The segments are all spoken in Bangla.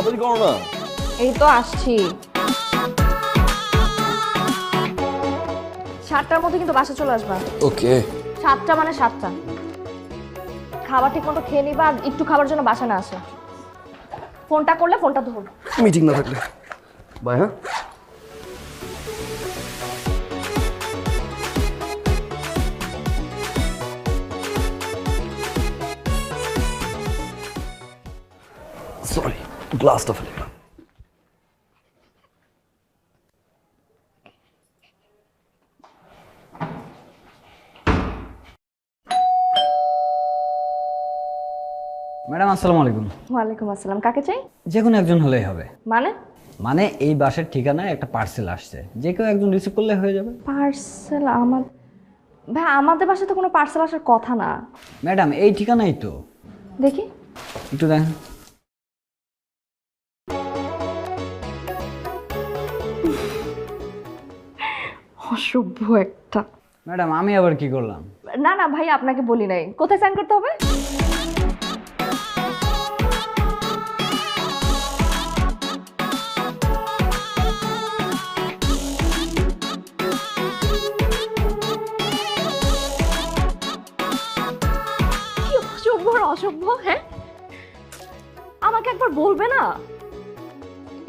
তাড়াতাড়ি করো না। এই তো আসছি। 7টার মধ্যে কিন্তু বাসা চলে আসবা। ওকে। 7টা মানে 7টা। খাবার ঠিক মতো খেয়ে নিবা আর একটু খাবার জন্য বাসা না আসে। ফোনটা করলে ফোনটা ধর। মিটিং না থাকলে বাই। হ্যাঁ সরি, গ্লাসটা ফেলে গেলাম। ম্যাডাম আসসালামু আলাইকুম। ওয়ালাইকুম আসসালাম। কাকে চাই? যে কোনো একজন হলেই হবে। মানে? মানে এই বাসের ঠিকানায় একটা পার্সেল আসছে, যে কেউ একজন রিসিভ করলে হয়ে যাবে। পার্সেল? ভাই আমাদের বাসায় তো কোনো পার্সেল আসার কথা না। ম্যাডাম এই ঠিকানাই তো। দেখি একটু দেখেন। অসভ্য একটা। ম্যাডাম আমি আবার কি করলাম? না না ভাই, আপনাকে বলি নাই। কোথায় সাইন করতে হবে? কি অসভ্য আর অসভ্য! হ্যাঁ, আমাকে একবার বলবে না?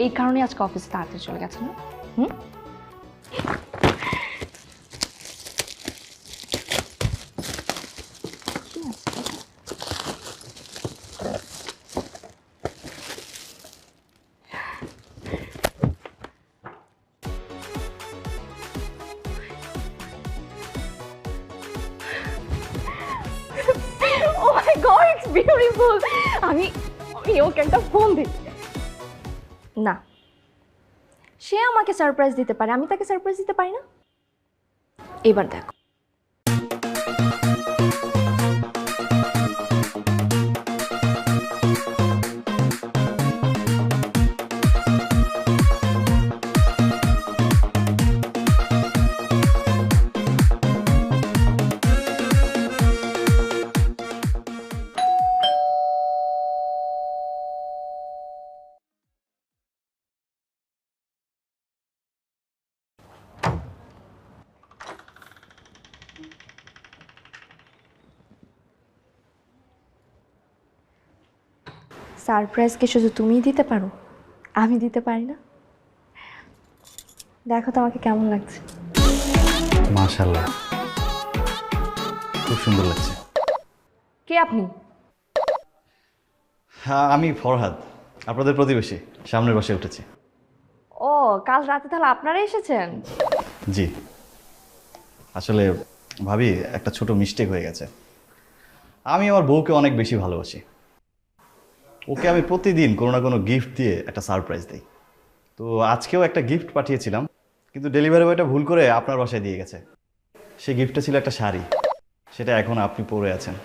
এই কারণে আজকে অফিসে তাড়াতাড়ি চলে গেছে না? হুম। Oh my God, it's beautiful! আমি ওকে একটা ফোন দিই। না, সে আমাকে সারপ্রাইজ দিতে পারে, আমি তাকে সারপ্রাইজ দিতে পারি না। এবার দেখো। সারপ্রাইজ কি শুধু তুমিই দিতে পারো, আমি দিতে পারি না? দেখো তো আমাকে কেমন লাগছে। মাশাআল্লাহ, খুব সুন্দর লাগছে। কে আপনি? হ্যাঁ, আমি ফরহাদ, আপনাদের প্রতিবেশী, সামনের বাসায় উঠেছি। ও, কাল রাতে তাহলে আপনারা এসেছেন? জি, আসলে ভাবি একটা ছোট মিস্টেক হয়ে গেছে। আমি আমার বউকে অনেক বেশি ভালোবাসি। ওকে আমি প্রতিদিন কোনো না কোনো গিফট দিয়ে একটা সারপ্রাইজ দিই। তো আজকেও একটা গিফট পাঠিয়েছিলাম, কিন্তু ডেলিভারি বয়টা ভুল করে আপনার বাসায় দিয়ে গেছে। সেই গিফটটা ছিল একটা শাড়ি, সেটা এখন আপনি পরে আছেন।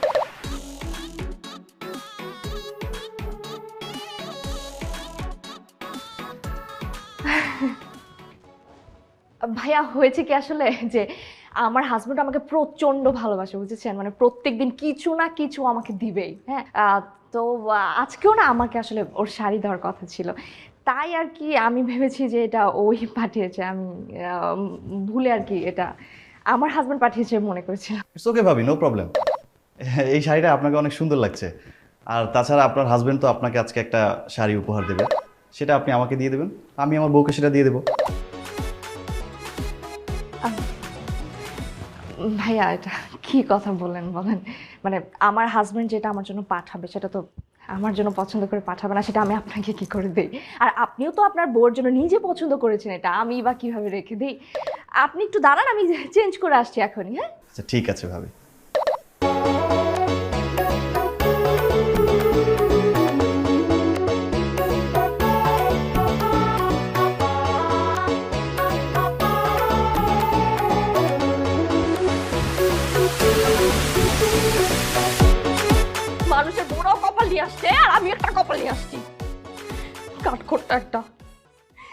ভাইয়া, হয়েছে কি আসলে যে আমার হাজবেন্ড আমাকে প্রচন্ড ভালোবাসে, বুঝেছেন? মানে প্রত্যেকদিন কিছু না কিছু আমাকে দিবেই। হ্যাঁ, তো আজকেও না আমাকে আসলে ওর শাড়ি দেওয়ার কথা ছিল, তাই আর কি আমি ভেবেছি যে এটা ওই পাঠিয়েছে। আমি ভুলে আর কি এটা আমার হাজবেন্ড পাঠিয়েছে মনে করেছিলাম। ইটস ওকে ভাবি, নো প্রবলেম। এই শাড়িটা আপনাকে অনেক সুন্দর লাগছে। আর তাছাড়া আপনার হাজবেন্ড তো আপনাকে আজকে একটা শাড়ি উপহার দেবে, সেটা আপনি আমাকে দিয়ে দেবেন, আমি আমার বউকে সেটা দিয়ে দেবো। ভাইয়া, এটা কি কথা বলেন বলেন? মানে আমার হাজবেন্ড যেটা আমার জন্য পাঠাবে সেটা তো আমার জন্য পছন্দ করে পাঠাবে না, সেটা আমি আপনাকে কি করে দিই? আর আপনিও তো আপনার বউর জন্য নিজে পছন্দ করেছেন, এটা আমি বা কিভাবে রেখে দিই? আপনি একটু দাঁড়ান, আমি চেঞ্জ করে আসছি এখনই। হ্যাঁ, আচ্ছা ঠিক আছে ভাবি। মানুষের বড় কপাল নিয়ে আসছে আর আমি একটা কপাল নিয়ে আসছি, কাঠখোট্টা একটা।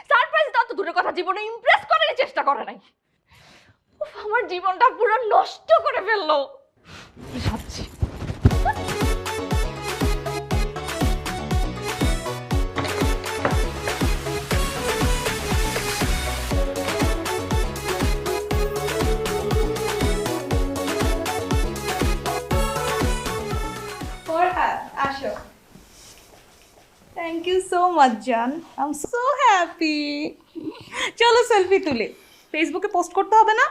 সারপ্রাইজ দাও তো দূরের কথা, জীবনে ইমপ্রেস করার চেষ্টা করে নাই। উফ, আমার জীবনটা পুরো নষ্ট করে ফেললো। ভাবছি মাচ জান, আই এম সো হ্যাপি। চলো সেলফি তুলি, ফেসবুকে পোস্ট করতে হবে না?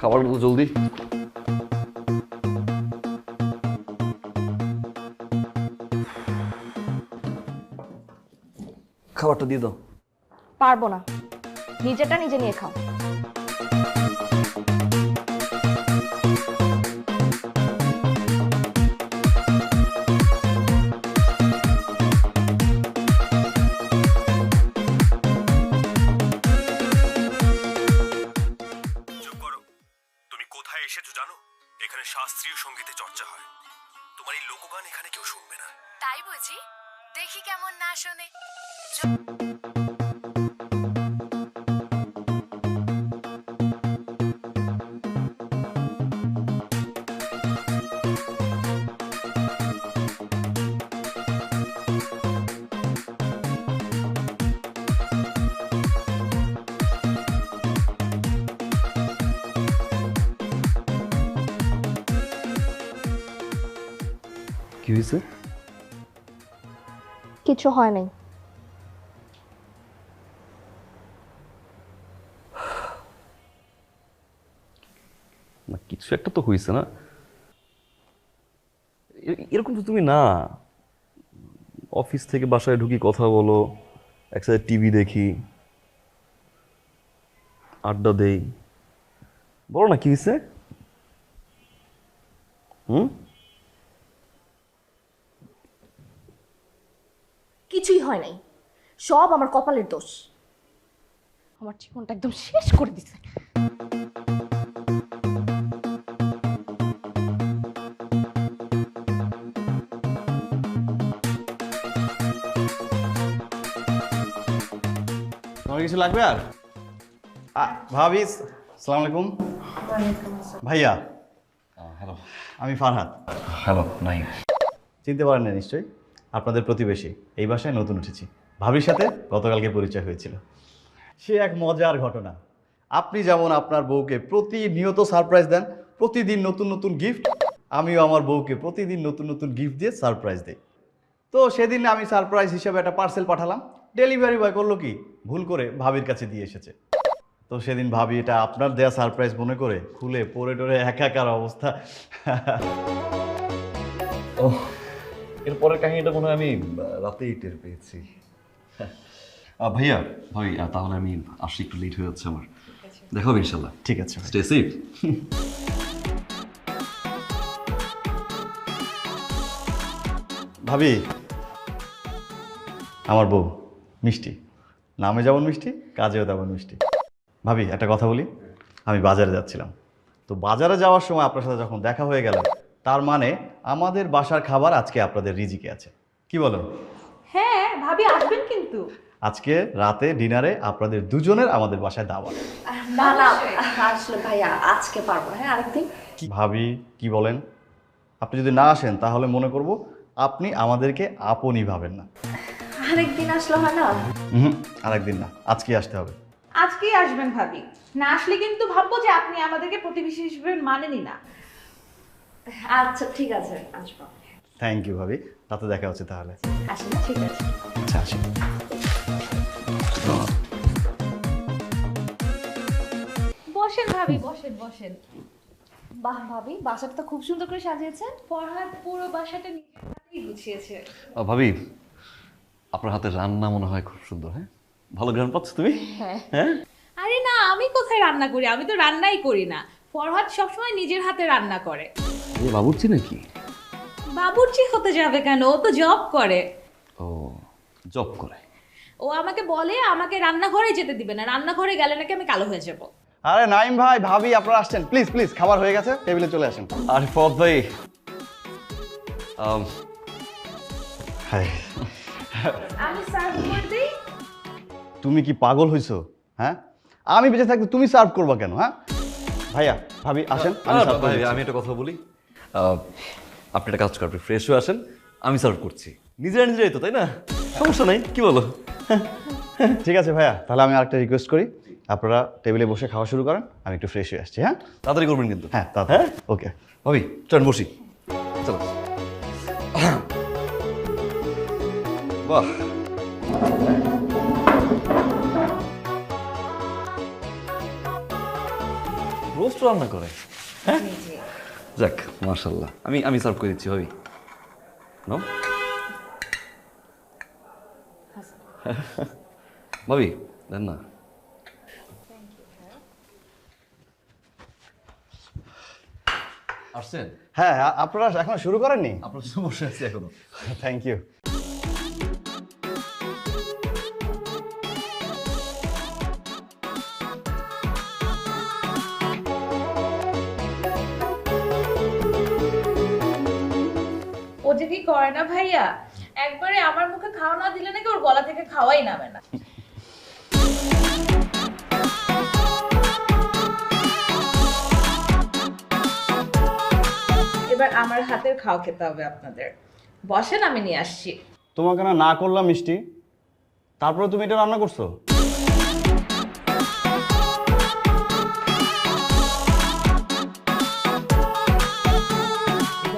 খাবার তো জলদি। খাবারটা দিয়ে দাও। পারবো না, নিজেটা নিজে নিয়ে খাও। তুমি কোথায় এসেছো জানো? এখানে শাস্ত্রীয় সঙ্গীতে চর্চা হয়। তোমার এই লোকগান এখানে কেউ শুনবে না। তাই বুঝি? দেখি কেমন না শোনে। কি হয়েছে? কিছু হয় নাই। না কিছু একটা তো হয়েছে না, এরকম তো তুমি না। অফিস থেকে বাসায় ঢুকি, কথা বলো, একসাথে টিভি দেখি, আড্ডা দেই। বলো না কি হয়েছে? কিছুই হয় নাই, সব আমার কপালের দোষ। আমার জীবনটা একদম শেষ করে দিছে। তোমার কিছু লাগবে আর? ভাবি আসসালামু আলাইকুম। ভাইয়া হ্যালো, আমি ফারহাদ। হ্যালো নাইম। চিনতে পারেন না নিশ্চয়ই, আপনাদের প্রতিবেশী। এই বাসায় নতুন উঠেছি। ভাবির সাথে গতকালকে পরিচয় হয়েছিল। সে এক মজার ঘটনা। আপনি যেমন আপনার বউকে প্রতিনিয়ত সারপ্রাইজ দেন, প্রতিদিন নতুন নতুন গিফট, আমিও আমার বউকে প্রতিদিন নতুন নতুন গিফট দিয়ে সারপ্রাইজ দিই। তো সেদিন আমি সারপ্রাইজ হিসেবে একটা পার্সেল পাঠালাম। ডেলিভারি বয় করলো কি, ভুল করে ভাবির কাছে দিয়ে এসেছে। তো সেদিন ভাবি এটা আপনার দেয়া সারপ্রাইজ মনে করে খুলে পরে টরে একাকার অবস্থা। ও, এরপরের কাহিনীটা মনে হয় আমি রাতেই টের পেয়েছি। ভাইয়া ভাই, তাহলে আমি আসি, একটু লেট হয়ে যাচ্ছে আমার। দেখা হবে ইনশাল্লাহ। ঠিক আছে, স্টে সেফ। ভাবি আমার বউ মিষ্টি, নামে যেমন মিষ্টি, কাজেও তেমন মিষ্টি। ভাবি একটা কথা বলি, আমি বাজারে যাচ্ছিলাম, তো বাজারে যাওয়ার সময় আপনার সাথে যখন দেখা হয়ে গেল, তার মানে আমাদের বাসার খাবার আজকে আপনাদের রিজিকে আছে। কি বলেন? হ্যাঁ ভাবি আসবেন কিন্তু। আজকে রাতে ডিনারে আপনাদের দুজনের আমাদের বাসায় দাওয়াত। না না, আসলে ভাইয়া আজকে পারবো না, হ্যাঁ আরেকদিন। ভাবি কি বলেন? আপনি যদি না আসেন তাহলে মনে করব আপনি আমাদেরকে আপনই ভাবেন না। আরেকদিন আসলে হয় না? আরেকদিন না, আজকেই আসতে হবে। আজকেই আসবেন ভাবি, না আসলে কিন্তু ভাববো যে আপনি আমাদেরকে প্রতিবেশী হিসেবে মানেনই না। আচ্ছা ঠিক আছে, আসবো। থ্যাংক ইউ ভাবি, রাতে দেখা হচ্ছে তাহলে। আসি না, ঠিক আছে। আচ্ছা আসি। বসেন ভাবি, বসেন বসেন। বাহ ভাবি, বাসাটা তো খুব সুন্দর করে সাজিয়েছেন। ফরহাদ পুরো বাসাটা নিজের হাতেই গুছিয়েছে। ভাবি, আপনার হাতের রান্না মনে হয় খুব সুন্দর। হ্যাঁ, ভালো গ্রান পাচ্ছ তুমি? হ্যাঁ। আরে না, আমি কোথায় রান্না করি? আমি তো রান্নাই করি না। ফরহাদ সবসময় নিজের হাতে রান্না করে। বাবুর্চি নাকি? বাবুর্চি হতে যাবে কেন, ও তো জব করে। ও জব করে? ও আমাকে বলে আমাকে রান্নাঘরে যেতে দিবে না, রান্নাঘরে গেলে নাকি আমি কালো হয়ে যাব। আরে নাইম ভাই, ভাবি আপনারা আসছেন, প্লিজ প্লিজ, খাবার হয়ে গেছে, টেবিলে চলে আসেন। আরে ফদ ভাই, হাই, আমি সার্ভ করে দেই। তুমি কি পাগল হইছো? হ্যাঁ, আমি বেঁচে থাকতে তুমি সার্ভ করবা কেন? হ্যাঁ ভাইয়া, ভাবি আসেন, আমি serve করে ভাই দিচ্ছি। আমি একটা কথা বলি, আপনি একটা কাজ করবেন, ফ্রেশ হয়ে আসেন, আমি সার্ভ করছি। নিজেরা নিজেরাই তো, তাই না? সমস্যা নাই, কি বলো? ঠিক আছে ভাইয়া, তাহলে আমি আরেকটা রিকোয়েস্ট করি, আপনারা টেবিলে বসে খাওয়া শুরু করেন, আমি একটু ফ্রেশ হয়ে আসছি। হ্যাঁ তাড়াতাড়ি করবেন কিন্তু। হ্যাঁ, হ্যাঁ ওকে। ভাবি চলেন বসি, চলো। বাহ, রোস্ট রান্না করে? হ্যাঁ যাক, মাশাআল্লাহ। আমি সার্ভ করে দিচ্ছি ভাবি। নো ভাবি দেন না। আসছেন? হ্যাঁ, আপনারা এখনো শুরু করেননি? আপনার জন্য বসে আছি এখনো। Thank you. ও যে কি করে না ভাইয়া, একবারে আমার মুখে খাওয়া না দিলে নাকি ওর গলা থেকে খাওয়াই নামে না। এবার আমার হাতের খাওয়া খেতে হবে আপনাদের। বসেন, আমি নিয়ে আসছি। তোমাকে না করলাম মিষ্টি, তারপরে তুমি এটা রান্না করছো?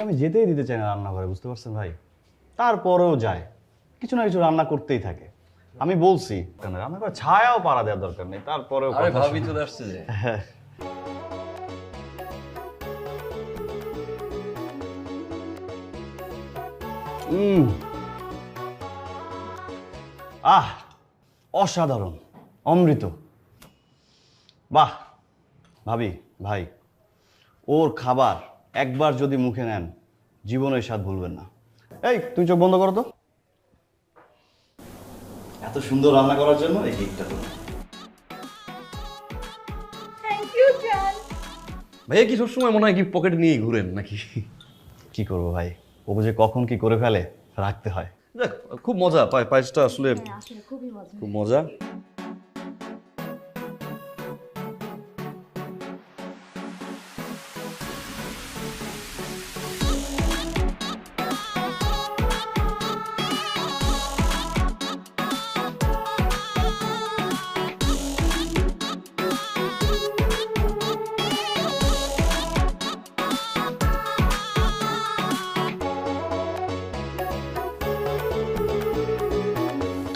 আমি যেতেই দিতে চাই না রান্নাঘরে, বুঝতে পারছেন ভাই? তারপরেও যায়, কিছু না কিছু রান্না করতেই থাকে। আমি বলছি কেন, আমার কোনো ছায়াও পাড়া দেওয়ার দরকার নেই, তারপরেও আরে কথা ভাবি শুনে। চলে আসছে যে। আহ, অসাধারণ, অমৃত। বাহ ভাবি, ভাই, ওর খাবার একবার যদি মুখে নেন, জীবনে স্বাদ ভুলবেন না। এই তুই চোখ বন্ধ করো তো। এত সুন্দর রান্না করার জন্য এই কেকটা তো। থ্যাংক ইউ জান। ভাইয়া কি সবসময় মনে হয় কি পকেটে নিয়ে ঘুরেন নাকি? কি করবো ভাই, ও যে কখন কি করে ফেলে রাখতে হয়। দেখ খুব মজা, পায়েসটা আসলে আসলে খুবই মজা। খুব মজা।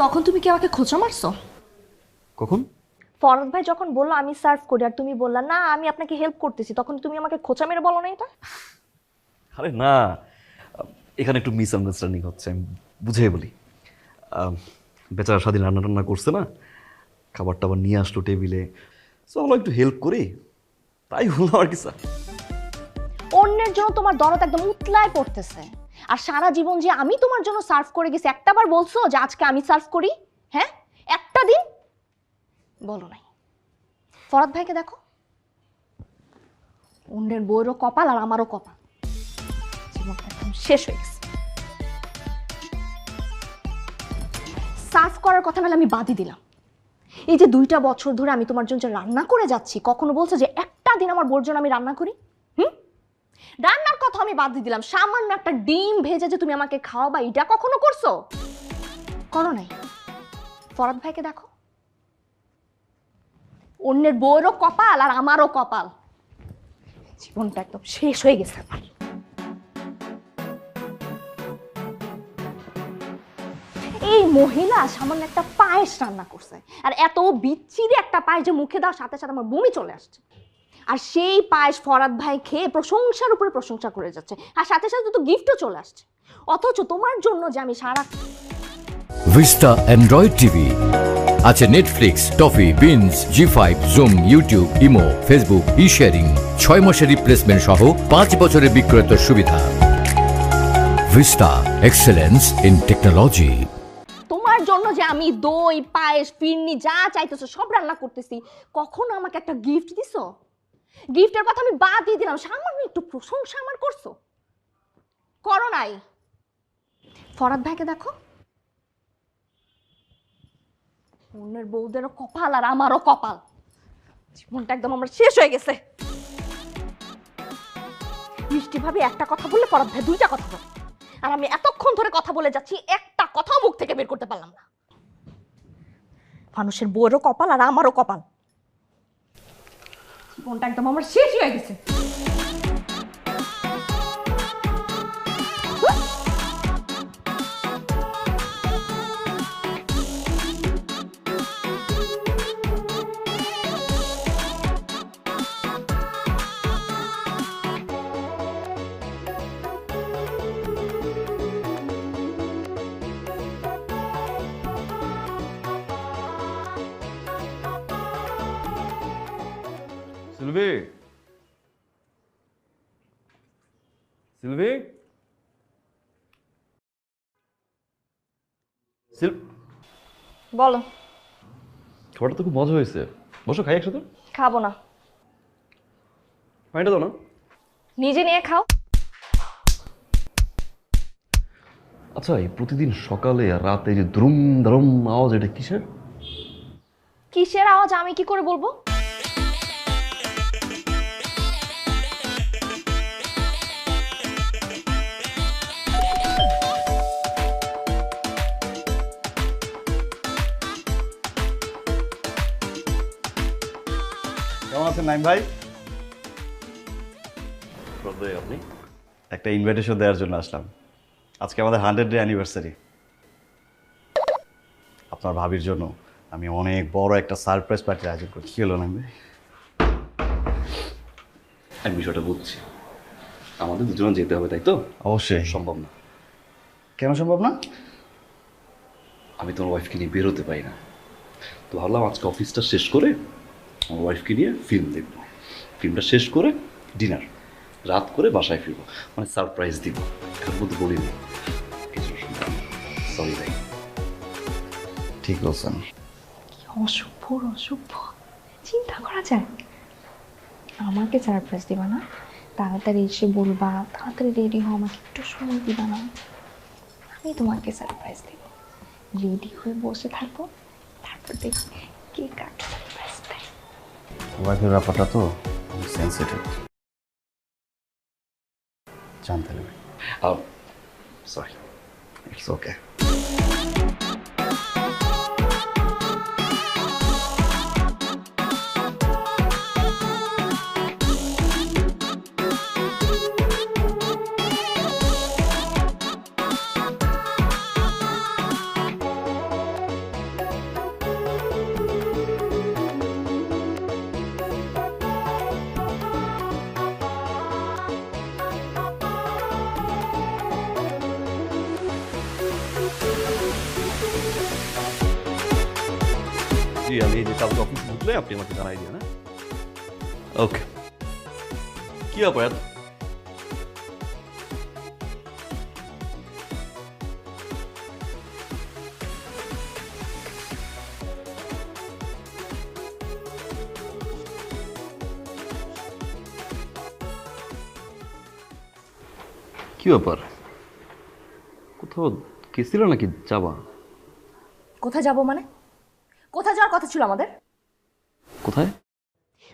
তখন তুমি কি আমাকে খোঁচা মারছো? কখন? ফরদ ভাই যখন বললো আমি সার্ভ করি আর তুমি বললা না আমি আপনাকে হেল্প করতেছি, তখন তুমি আমাকে খোঁচা মেরে বলো না এটা? আরে না, এখানে একটু মিসআন্ডারস্ট্যান্ডিং হচ্ছে, আমি বুঝিয়ে বলি। বেচারা স্বাধীন রান্না টান্না করছে না, খাবার টাবার নিয়ে আসলো টেবিলে, চলো একটু হেল্প করি, তাই হলো আর কি। স্যার অন্যের জন্য তোমার দরদ একদম উতলায় পড়তেছে, আর সারা জীবন যে আমি তোমার জন্য সার্ভ করে গেছি একটাবার বলছো যে আজকে আমি সার্ভ করি? হ্যাঁ, একটা দিন বলো নাই। ফরদ ভাইকে দেখো, অন্যের বউয়েরও কপাল আর আমারও কপাল, জীবনটা একদম শেষ হয়ে গেছে। সার্ভ করার কথা নাহলে আমি বাদই দিলাম, এই যে 2টা বছর ধরে আমি তোমার জন্য যে রান্না করে যাচ্ছি, কখনো বলছো যে একটা দিন আমার বউর জন্য আমি রান্না করি? রান্নার কথা আমি বাদ দিয়ে দিলাম, সামান্য একটা ডিম ভেজে যে তুমি আমাকে খাওয়াবা এটা কখনো করছো? করো নাই। ফরদ ভাইকে দেখো, অন্যের বউয়েরও কপাল আর আমারও কপাল, জীবনটা একদম শেষ হয়ে গেছে আমার। এই মহিলা সামান্য একটা পায়েস রান্না করছে, আর এত বিচ্ছিরি একটা পায়েস যে মুখে দেওয়ার সাথে সাথে আমার বমি চলে আসছে। আর সেই পায়েস ফরাদ ভাই খেয়ে প্রশংসার উপরে প্রশংসা করে যাচ্ছে, আর সাথে সাথে তো গিফটও চলে আসছে। অথচ তোমার জন্য যে আমি সারা ভিস্তা অ্যান্ড্রয়েড টিভি আছে নেটফ্লিক্স, টফি, বিনস, জি5, জুম, ইউটিউব, ইমো, ফেসবুক, ই শেয়ারিং, 6 মাসের রিপ্লেসমেন্ট সহ 5 বছরের বিক্রয়ের সুবিধা। Vista, excellence in technology. তোমার জন্য যে আমি দই পায়েস ফিরনি যা চাইতেছো সব রান্না করতেছি, কখনো আমাকে একটা গিফট দিছো? গিফটের কথা আমি বাদ দিয়ে দিলাম, সামান্য একটু প্রশংসা আমার করছো? করো নাই। ফরাদ ভাইকে দেখো, অন্যের বউদেরও কপাল আর আমারও কপাল। জীবনটা একদম আমার শেষ হয়ে গেছে। মিষ্টি ভাবে একটা কথা বললে ফরাদ ভাই দুইটা কথা বলে, আর আমি এতক্ষণ ধরে কথা বলে যাচ্ছি, একটা কথাও মুখ থেকে বের করতে পারলাম না। মানুষের বউয়েরও কপাল আর আমারও কপাল। জীবনটা একদম আমার শেষ হয়ে গেছে। সিলভি, সিলভি, বলো। খাবারটা তো খুব মজা হয়েছে, বসো খাই একসাথে। খাবো না। পানিটা দাও না। নিজে নিয়ে খাও। আচ্ছা, এই প্রতিদিন সকালে আর রাতে যে দ্রুম দ্রুম আওয়াজ, এটা কিসের? কিসের আওয়াজ আমি কি করে বলবো? কেমন আছেন নাইম ভাই? আপনি একটা ইনভাইটেশন দেওয়ার জন্য আসলাম। আজকে আমাদের 100 ডে অ্যানিভার্সারি। আপনার ভাবির জন্য আমি অনেক বড় একটা সারপ্রাইজ পার্টির আয়োজন করছি। কি হলো নাইম ভাই? আমি বিষয়টা বুঝছি, আমাদের দুজনে যেতে হবে, তাই তো? অবশ্যই। সম্ভব না। কেন সম্ভব না? আমি তোমার ওয়াইফকে নিয়ে বেরোতে পারি না, তো ভাবলাম আজকে অফিসটা শেষ করে আমার ওয়াইফকে নিয়ে ফিল্ম দেখব, ফিল্মটা শেষ করে ডিনার, রাত করে বাসায় ফিরবো, মানে সারপ্রাইজ দিব। এর মধ্যে বলিনি কিছু। সরি ভাই। ঠিক বলছেন। অসভ্য অসভ্য, চিন্তা করা যায়। আমাকে সারপ্রাইজ দিবা না, তাড়াতাড়ি এসে বলবা, তাড়াতাড়ি রেডি হও, আমাকে একটু সময় দিবা না, আমি তোমাকে সারপ্রাইজ দেব। রেডি হয়ে বসে থাকবো, তারপর দেখি কে কাটে সারপ্রাইজ দেয়। ওয়াইফের ব্যাপারটা তো সেন্সিটিভ, জানতে হবে। Sorry, it's okay. জি, আমি এই যে কালকে অফিস ঢুকলে আপনি আমাকে জানাই দিও না। ওকে। কি ব্যাপার এত? কি ব্যাপার, কোথাও গেছিল নাকি? যাবা কোথায় যাবো মানে? কোথায় যাওয়ার কথা ছিল আমাদের? কোথায়?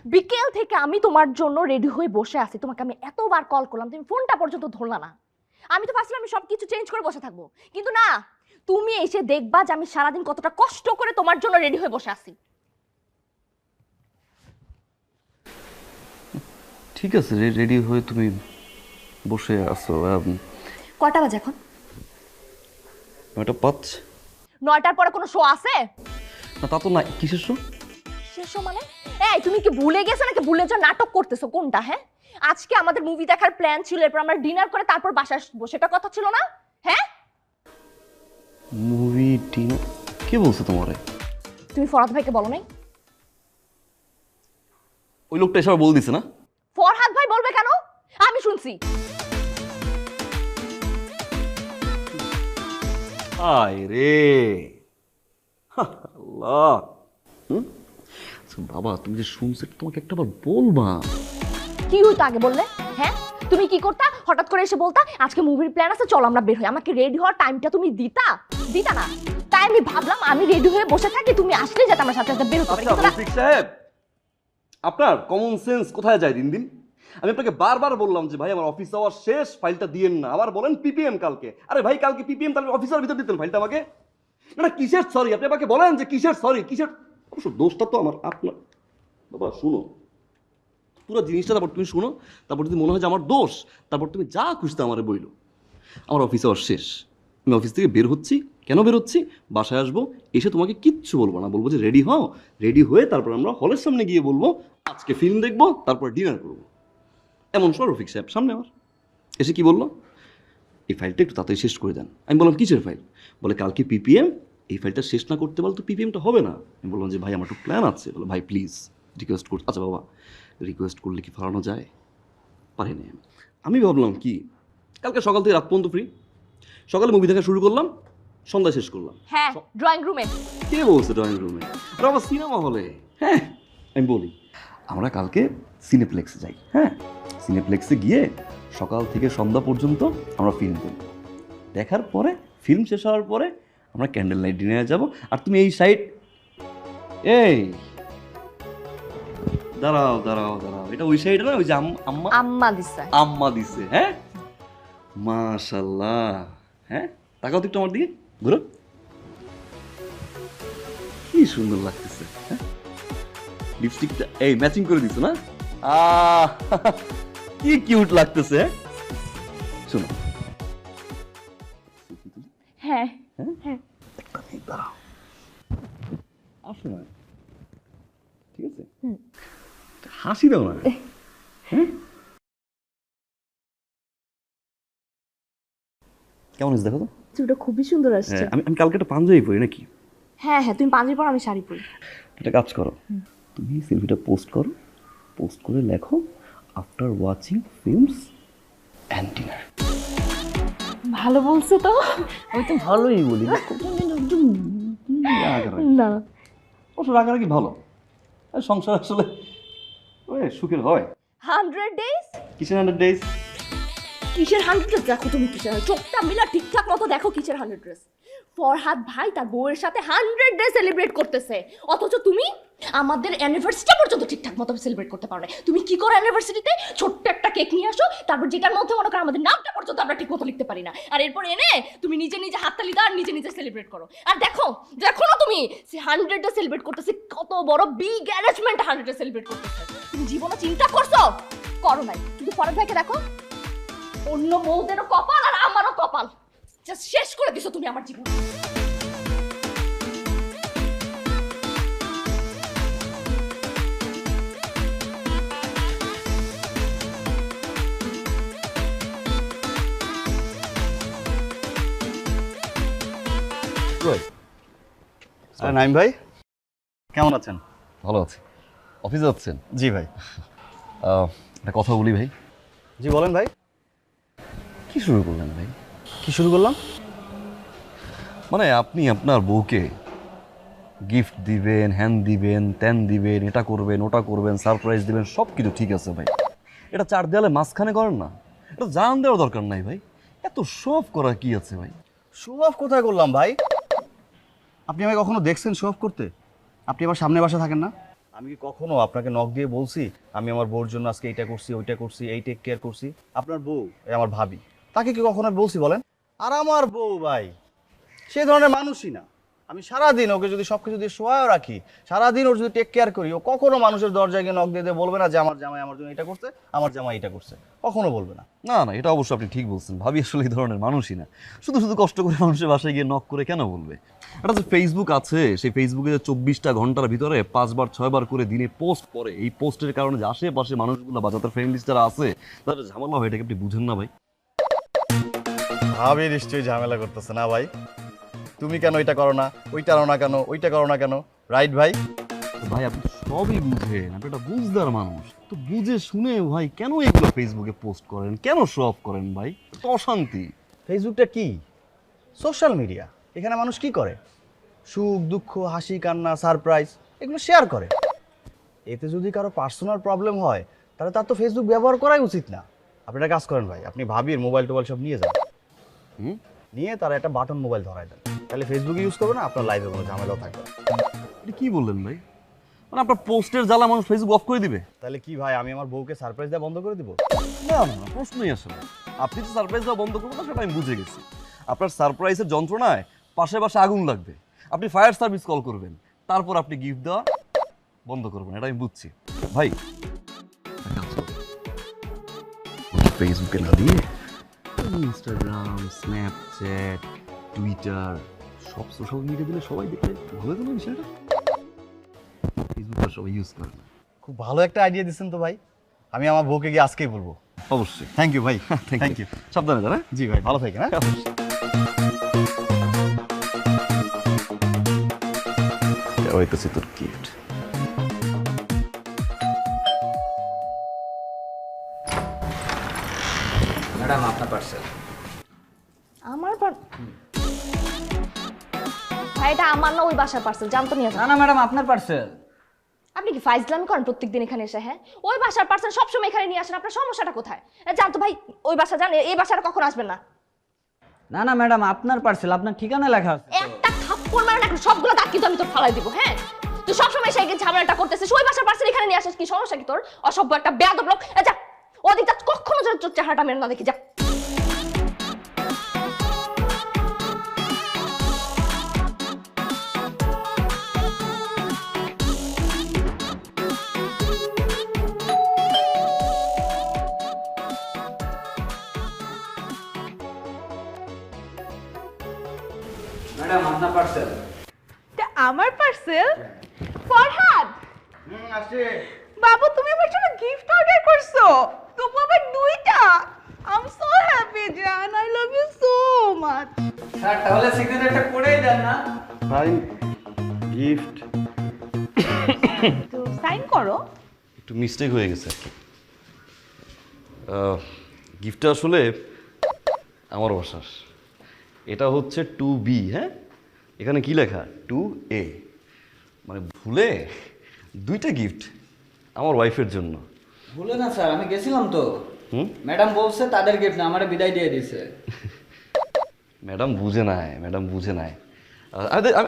বিকেল থেকে আমি তোমার জন্য রেডি হয়ে বসে আছি, তোমাকে আমি এতবার কল করলাম, তুমি ফোনটা পর্যন্ত ধরলা না। আমি তো ভাবছিলাম আমি সবকিছু চেঞ্জ করে বসে থাকবো, কিন্তু না, তুমি এসে দেখবা যে আমি সারাদিন কতটা কষ্ট করে তোমার জন্য রেডি হয়ে বসে আছি। ঠিক আছে, রেডি হয়ে তুমি বসে আছো। কটা বাজে এখন? 9:05। 9টার পরে কোনো শো আছে? না, তা তো না। কিসের শো? কিসের শো মানে? এই তুমি কি ভুলে গেছো নাকি ভুলে যাও নাটক করতেছো কোনটা? হ্যাঁ, আজকে আমাদের মুভি দেখার প্ল্যান ছিল, এরপর আমরা ডিনার করে তারপর বাসায় আসবো, সেটা কথা ছিল না? হ্যাঁ, মুভি ডিনার? কে বলছো তোমারে? তুমি ফরহাদ ভাইকে বলো নাই? ওই লোকটা এসব বল দিছে না? ফরহাদ ভাই বলবে কেন? আমি শুনছি। আয় রে আল্লাহ। আচ্ছা বাবা, তুমি যে শুনছো তোমাকে একটা বার বলবা। কি হইতো আগে বললে? হ্যাঁ, তুমি কি করতা? হঠাৎ করে এসে বলতা আজকে মুভির প্ল্যান আছে, চল আমরা বের হই। আমাকে রেডি হওয়ার টাইমটা তুমি দিতা না। তাই আমি ভাবলাম আমি রেডি হয়ে বসে থাকি, তুমি আসলেই যাতে আমার সাথে সাথে বের হতে পারি। রফিক সাহেব, আপনার কমন সেন্স কোথায় যায় দিন দিন? আমি আপনাকে বারবার বললাম যে ভাই আমার অফিস আওয়ার শেষ, ফাইলটা দিয়েন না। আবার বলেন পিপিএম কালকে। আরে ভাই কালকে পিপিএম, তাহলে অফিসের ভিতর দিতেন ফাইলটা আমাকে। না কিসের সরি? আপনি আমাকে বলেন যে কিসের সরি, কিসের? অবশ্য দোষটা তো আমার, আপনার। বাবা শুনো, পুরো জিনিসটা তারপর তুমি শুনো, তারপর যদি মনে হয় যে আমার দোষ, তারপর তুমি যা খুঁজতে আমারে বইলো। আমার অফিস আওয়ার শেষ, আমি অফিস থেকে বের হচ্ছি। কেন বের হচ্ছি? বাসায় আসবো, এসে তোমাকে কিচ্ছু বলবো না, বলবো যে রেডি হও। রেডি হয়ে তারপর আমরা হলের সামনে গিয়ে বলবো আজকে ফিল্ম দেখবো, তারপর ডিনার করবো। এমন সময় রফিক সাহেব সামনে আমার এসে কি বললো, এই ফাইলটা একটু তাড়াতাড়ি শেষ করে দেন। আমি বললাম কিসের ফাইল? বলে কালকে পিপিএম, এই ফাইলটা শেষ না করতে পারলে তো পিপিএমটা হবে না। আমি বললাম যে ভাই আমার একটু প্ল্যান আছে। বলে ভাই প্লিজ রিকোয়েস্ট করছি। আচ্ছা বাবা, রিকোয়েস্ট করলে কি ফারানো যায়? পারিনি। আমি ভাবলাম কি কালকে সকাল থেকে রাত পর্যন্ত ফ্রি, সকালে মুভি দেখা শুরু করলাম, সন্ধ্যায় শেষ করলাম। হ্যাঁ, ড্রয়িং রুমে। কে বলছে ড্রয়িং রুমে? আর আবার সিনেমা হলে। হ্যাঁ আমি বলি আমরা কালকে সিনেপ্লেক্সে যাই। হ্যাঁ, সিনেপ্লেক্সে গিয়ে সকাল থেকে সন্ধ্যা পর্যন্ত আমরা ফিল্ম দেখব। দেখার পরে ফিল্ম শেষ হওয়ার পরে আমরা ক্যান্ডেল লাইট ডিনারে যাব। আর তুমি এই সাইড, এই দাঁড়াও দাঁড়াও দাঁড়াও, এটা ওই সাইডে না, ওই যে আম্মা দিছে। আম্মা দিছে। হ্যাঁ মাশাআল্লাহ। হ্যাঁ তাকাও তো একটু আমার দিকে, ঘুরো। কি সুন্দর লাগতেছে। হ্যাঁ লিপস্টিকটা এই ম্যাচিং করে দিছো না? কি কিউট লাগতেছে। শোনো, হ্যাঁ হ্যাঁ দাঁড়াও, আসো না, ঠিক আছে? হাসি দাও না। হ্যাঁ কেমন আছে দেখো তো। চুলটা খুবই সুন্দর আসছে। হ্যাঁ, আমি কালকে একটা পাঞ্জাবি পরি নাকি? হ্যাঁ হ্যাঁ, তুমি পাঞ্জাবি পরো, আমি শাড়ি পরি। একটা কাজ করো, তুমি সেলফিটা পোস্ট করো, পোস্ট করে লেখো after watching films and dinner. ভালো বলছো তো। আমি তো ভালোই বলি না। না অবশ্য রাগারাগি ভালো, আর সংসার আসলে সুখের হয়। 100 ডেজ? কিসের 100 ডেজ? কিসের 100 ডেজ? দেখো তুমি কিসের, চোখটা মিলা ঠিকঠাক মতো দেখো কিসের 100 ডেজ। ফরহাদ ভাই তার বউয়ের সাথে 100 ডে সেলিব্রেট করতেছে, অথচ তুমি আমাদের অ্যানিভার্সারিটা পর্যন্ত ঠিকঠাক মতো সেলিব্রেট করতে পারো না। তুমি কি করো অ্যানিভার্সারিতে? ছোট্ট একটা কেক নিয়ে আসো, তারপর যেটার মধ্যে মনে করো আমাদের নামটা পর্যন্ত আমরা ঠিক মতো লিখতে পারি না, আর এরপর এনে তুমি নিজে নিজে হাততালি দাও আর নিজে নিজে সেলিব্রেট করো। আর দেখো দেখো না তুমি 100 ডে সেলিব্রেট করতেছে, কত বড় বিগ অ্যারেঞ্জমেন্ট 100 ডে সেলিব্রেট করতেছে। তুমি জীবনে চিন্তা করছো? করো নাই। কিন্তু ফরহাদ ভাইকে দেখো, অন্য বউদেরও কপাল আর আমারও কপাল, জাস্ট শেষ করে দিছো তুমি আমার জীবন। নাইম ভাই কেমন আছেন? ভালো আছি। অফিসে যাচ্ছেন? জি ভাই। একটা কথা বলি ভাই। জি বলেন ভাই। কি শুরু করলেন ভাই? কি শুরু করলাম? মানে আপনি আপনার বউকে গিফট দিবেন, হ্যান দিবেন, ত্যান দিবেন, এটা করবেন, ওটা করবেন, সারপ্রাইজ দিবেন, সব কিছু ঠিক আছে ভাই। এটা চার দেয়ালে মাঝখানে করেন না, এটা জান দেওয়ার দরকার নাই ভাই। এত শো অফ করা কি আছে ভাই? শো অফ কোথায় করলাম ভাই? আপনি আমাকে কখনো দেখছেন শো অফ করতে? আপনি আবার সামনে বাসা থাকেন না? আমি কি কখনো আপনাকে নক দিয়ে বলছি আমি আমার বউর জন্য আজকে এইটা করছি, ওইটা করছি, এই টেক কেয়ার করছি? আপনার বউ আমার ভাবি, তাকে কি কখনো বলছি বলেন? আর আমার বউ ভাই সেই ধরনের মানুষই না। আমি সারাদিন ওকে যদি সব কিছু দিয়ে শোয়াও রাখি, সারাদিন ওর যদি টেক কেয়ার করি, ও কখনো মানুষের দরজায় গিয়ে নক দিয়ে বলবে না যে আমার জামাই আমার জন্য এটা করছে, আমার জামাই এটা করছে, কখনো বলবে না। না না, এটা অবশ্য আপনি ঠিক বলছেন। ভাবি আসলে এই ধরনের মানুষই না। শুধু শুধু কষ্ট করে মানুষের বাসায় গিয়ে নক করে কেন বলবে? একটা যে ফেসবুক আছে, সেই ফেসবুকে যে 24টা ঘন্টার ভিতরে 5বার 6বার করে দিনে পোস্ট করে, এই পোস্টের কারণে যে আশেপাশে মানুষগুলো বা যাদের ফ্রেন্ড লিস্ট যারা আছে তাদের ঝামেলা হয়, এটাকে আপনি বুঝেন না ভাই? ভাবি নিশ্চয়ই ঝামেলা করতেছে না ভাই? তুমি কেন এটা করো না, ওইটা করো না কেন, ওইটা করো না কেন, রাইট ভাই? ভাই আপনি সবই বুঝেন, আপনি একটা বুঝদার মানুষ, তো বুঝে শুনে ভাই কেন এগুলো ফেসবুকে পোস্ট করেন, কেন শো অফ করেন ভাই? তো অশান্তি। ফেসবুকটা কি? Social media. এখানে মানুষ কি করে? সুখ দুঃখ, হাসি কান্না, সারপ্রাইজ এগুলো শেয়ার করে। এতে যদি কারো পার্সোনাল প্রবলেম হয় তাহলে তার তো ফেসবুক ব্যবহার করাই উচিত না। আপনি একটা কাজ করেন ভাই, আপনি ভাবির মোবাইল টোবাইল সব নিয়ে যান, নিয়ে তারা একটা বাটন মোবাইল ধরায় দেন, তাহলে ফেসবুক ইউজ করবে না, আপনার লাইফে কোনো ঝামেলাও থাকবে না। এটা কি বললেন ভাই? মানে আপনার পোস্টের জ্বালা মানুষ ফেসবুক অফ করে দিবে? তাহলে কি ভাই, আমি আমার বউকে সারপ্রাইজ দেওয়া বন্ধ করে দিব? না না না, প্রশ্নই আসে না। আপনি তো সারপ্রাইজ দেওয়া বন্ধ করবেন না সেটা আমি বুঝে গেছি। আপনার সারপ্রাইজের যন্ত্রণায় পাশে পাশে আগুন লাগবে, আপনি ফায়ার সার্ভিস কল করবেন, তারপর আপনি গিফট দেওয়া বন্ধ করবেন, এটা আমি বুঝছি। ভাই ফেসবুকে না দিয়ে ইনস্টাগ্রাম, স্ন্যাপচ্যাট, টুইটার সব সোশ্যাল মিডিয়া দিলে সবাই দেখলে ভালো হবে না বিষয়টা? ফেসবুক আর সবাই ইউজ করে না। খুব ভালো একটা আইডিয়া দিচ্ছেন তো ভাই, আমি আমার বউকে গিয়ে আজকেই বলবো। অবশ্যই। থ্যাংক ইউ ভাই। Thank you. সাবধানে যান। হ্যাঁ? জি ভাই, ভালো থাকেন। হ্যাঁ, হইতেছে তোর গিফট। ম্যাডাম আপনার পার্সেল। আমার ভাই এটা আমার না ওই বাসার পার্সেল, জানতো নিয়ে না যান। না ম্যাডাম আপনার পার্সেল। আপনি কি ফাইজলামি করেন প্রত্যেকদিন এখানে এসে? হ্যাঁ, ওই বাসার পার্সেল সবসময় এখানে নিয়ে আসেন, আপনার সমস্যাটা কোথায়? জানতো ভাই ওই বাসা জান, এই বাসাটা কখন আসবেন না। না না ম্যাডাম আপনার পার্সেল, আপনার ঠিকানা লেখা আছে। একটা থাপ্পড় মারেন এখন সবগুলো দাগ কিন্তু আমি তো ফালাই দিব। হ্যাঁ, তুই সবসময় সেই ঝামেলাটা করতেছিস, ওই বাসার পার্সেল এখানে নিয়ে আসিস, কি সমস্যা কি তোর? অসভ্য একটা বেয়াদব লোক। যা ওদিক যা, কখনো যেন তোর চেহারাটা মেরে না দেখি, যা। ম্যাডাম আপনার পার্সেল। এটা আমার পার্সেল? ফরহাদ, বাবু তুমি আমার জন্য গিফট অর্ডার করছো, তবু আবার দুইটা। আই এম সো হ্যাপি জান, I love you so much. Sir তাহলে সিগনেচারটা করেই দেন না। Fine gift. তো সাইন করো। একটু মিস্টেক হয়ে গেছে আর কি। গিফটটা আসলে আমার বাসার, এটা হচ্ছে 2B। হ্যাঁ, এখানে কি লেখা 2A, মানে ভুলে দুইটা গিফট আমার ওয়াইফের জন্য। ভুলে না স্যার, আমি গেছিলাম তো। ম্যাডাম বলছে তাদের গিফট না, আমারে বিদায় দিয়ে দিয়েছে। ম্যাডাম বুঝে নাই, ম্যাডাম বুঝে নাই।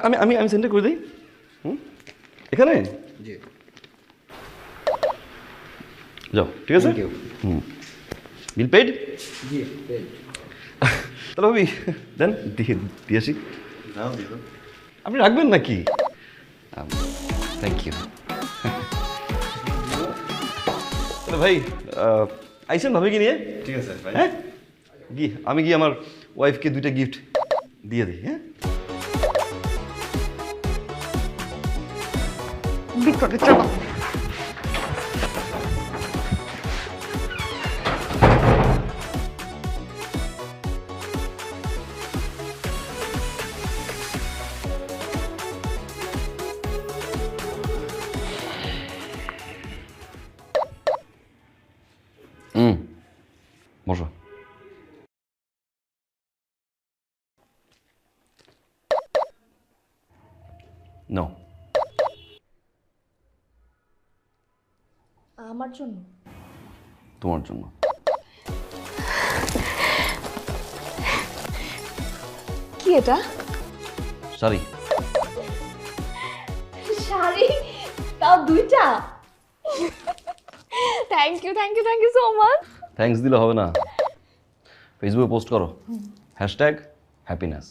আমি আমি আমি সেন্টার করে দিই। এখানে জি যাও, ঠিক আছে। Thank you. Bill paid. জি তাহলে ভাবি দেন, দিয়ে দিয়ে আসি। আপনি রাখবেন নাকি? Thank you. তাহলে ভাই আইসেন ভাবিকে নিয়ে। ঠিক আছে ভাই। হ্যাঁ, আমি গিয়ে আমার ওয়াইফকে দুইটা গিফট দিয়ে দিই। হ্যাঁ, বসো। নো, আমার জন্য? তোমার জন্য। কি এটা? সরি। শাড়ি, তাও দুইটা? Thank you thank you thank you so much. Thanks দিলে হবে না, ফেসবুকে পোস্ট করো, #হ্যাপিনেস।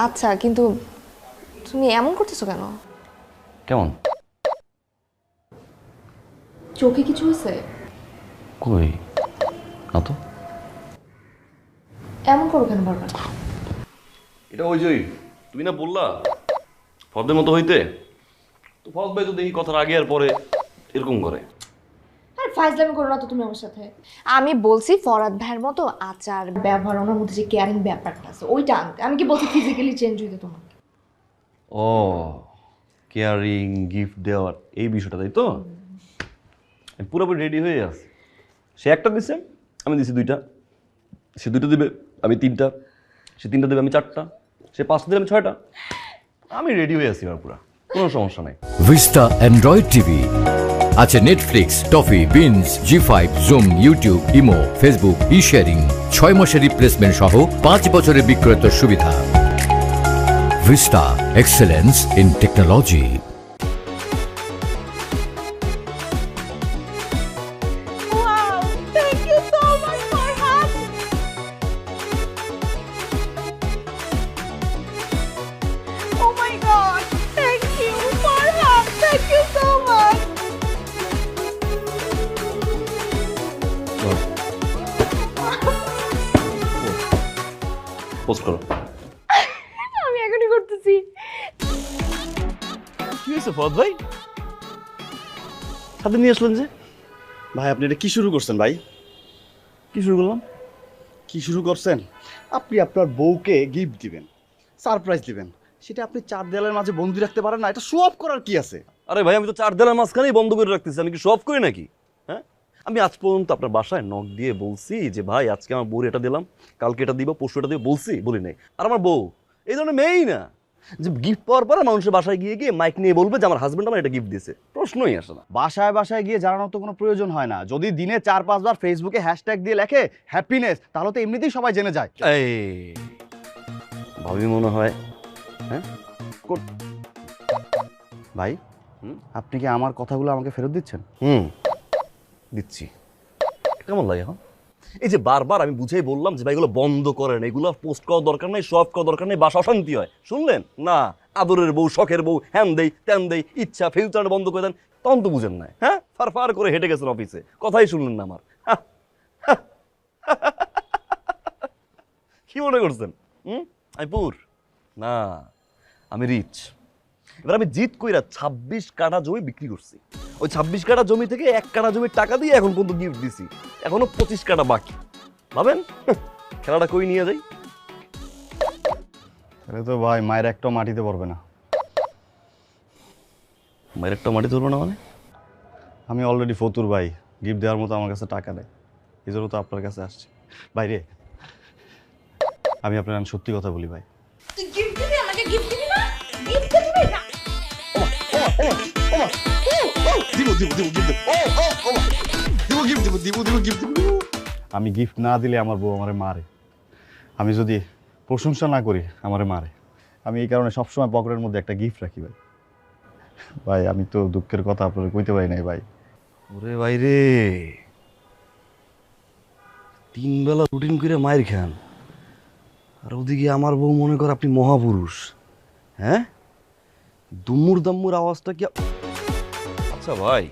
আচ্ছা, কিন্তু তুমি এমন করতেছো কেন? কেমন? চোখে কিছু হয়েছে? কই না তো। এমন করো কেন বারবার? এটা ওই যে তুমি না বললা ফরদের মতো হইতে, তো ফরদ ভাই তো দেখি কথার আগে আর পরে এরকম করে। আর ফাইজলামি করো না তো তুমি আমার সাথে। আমি বলছি ফরহাদ ভাইয়ের মতো আচার ব্যবহার, ওনার মধ্যে যে কেয়ারিং ব্যাপারটা আছে ওইটা আনতে। আমি কি বলছি ফিজিক্যালি চেঞ্জ হইতে তোমাকে? ও, কেয়ারিং, গিফট দেওয়ার এই বিষয়টা, তাই তো? আমি পুরোপুরি রেডি হয়ে আছি। সে একটা দিছে, আমি দিছি দুইটা, সে 2টা দিবে, আমি 3টা, সে 3টা দেবে, আমি 4টা, সে 5টা দিলে আমি 6টা। আমি রেডি হয়ে আছি আর পুরা, কোনো সমস্যা নাই। ভিস্তা অ্যান্ড্রয়েড টিভি আছে নেটফ্লিক্স, টফি, বিনস, জি5, Zoom, YouTube, Imo, Facebook, sharing, 6 মাসের রিপ্লেসমেন্ট সহ 5 বছরের বিক্রয়ের সুবিধা। Vista, excellence in technology. Wow, thank you so much, Farhad. Oh my God, thank you, Farhad. Thank you so much. Post করো। আমি এখনই করতেছি। কি হয়েছে ফদ ভাই, সাথে নিয়ে আসলেন যে? ভাই আপনি এটা কি শুরু করছেন ভাই? কি শুরু করলাম? কি শুরু করছেন? আপনি আপনার বউকে গিফট দিবেন, সারপ্রাইজ দিবেন, সেটা আপনি 4 দেয়ালের মাঝে বন্দি রাখতে পারেন না? এটা শো অফ করার কি আছে? আরে ভাই, আমি তো 4 দেয়ালের মাঝখানেই বন্ধ করে রাখতেছি, আমি কি শো অফ করি নাকি? হ্যাঁ, আমি আজ পর্যন্ত আপনার বাসায় নক দিয়ে বলছি যে ভাই আজকে আমার বউর এটা দিলাম, কালকে এটা দিব, পরশু এটা দিব, বলছি? বলি নাই। আর আমার বউ এই ধরনের মেয়েই না যে গিফট পাওয়ার পরে মানুষের বাসায় গিয়ে গিয়ে মাইক নিয়ে বলবে যে আমার হাজবেন্ড আমার এটা গিফট দিয়েছে। প্রশ্নই আসে না। বাসায় বাসায় গিয়ে জানানোর তো কোনো প্রয়োজন হয় না। যদি দিনে 4-5 বার ফেসবুকে হ্যাশট্যাগ দিয়ে লেখে হ্যাপিনেস, তাহলে তো এমনিতেই সবাই জেনে যায়। এই ভাবি মনে হয়। হ্যাঁ ভাই আপনি কি আমার কথাগুলো আমাকে ফেরত দিচ্ছেন? দিচ্ছি। কেমন লাগে এখন? এই যে বারবার আমি বুঝেই বললাম যে ভাই এগুলো বন্ধ করেন, এগুলো পোস্ট করার দরকার নেই, শো অফ করার দরকার নেই, বাসা অশান্তি হয়। শুনলেন না? আদরের বউ, শখের বউ, হ্যান দেই ত্যান দেই, ইচ্ছা ফিউচার বন্ধ করে দেন, তখন তো বুঝেন না। হ্যাঁ, ফার করে হেঁটে গেছেন অফিসে, কথাই শুনলেন না আমার। কি মনে করছেন আমি পুর? না, আমি রিচ। এবার আমি জিত কইরা 26 কাঠা জমি বিক্রি করছি। ওই 26 কাঠা জমি থেকে 1 কাঠা জমির টাকা দিয়ে এখন পর্যন্ত গিফট দিছি, এখনো 25 কাঠা বাকি। ভাবেন খেলাটা কই নিয়ে যাই? তাহলে তো ভাই মায়ের একটা মাটিতে পড়বে না। মায়ের একটা মাটি ধরবো না মানে? আমি অলরেডি ফতুর ভাই, গিফট দেওয়ার মতো আমার কাছে টাকা নেই, এই জন্য তো আপনার কাছে আসছি। ভাই রে, আমি আপনার সত্যি কথা বলি ভাই, তুই গিফট দিবি আমাকে? গিফট দিবি না? গিফট দিবি না? আমি গিফট না দিলে আমার বউ আমারে মারে, আমি যদি প্রশংসা না করি আমারে মারে। আমি এই কারণে সবসময় পকেটের মধ্যে একটা গিফট রাখি ভাই। ভাই আমি তো দুঃখের কথা আপনার কইতে পারি নাই ভাই। ওরে ভাই রে, 3 বেলা রুটিন করে মায়ের খান, আর ওদিকে আমার বউ মনে কর আপনি মহাপুরুষ। হ্যাঁ, দুমুর দাম্মুর আওয়াজটা কি? আচ্ছা ভাই,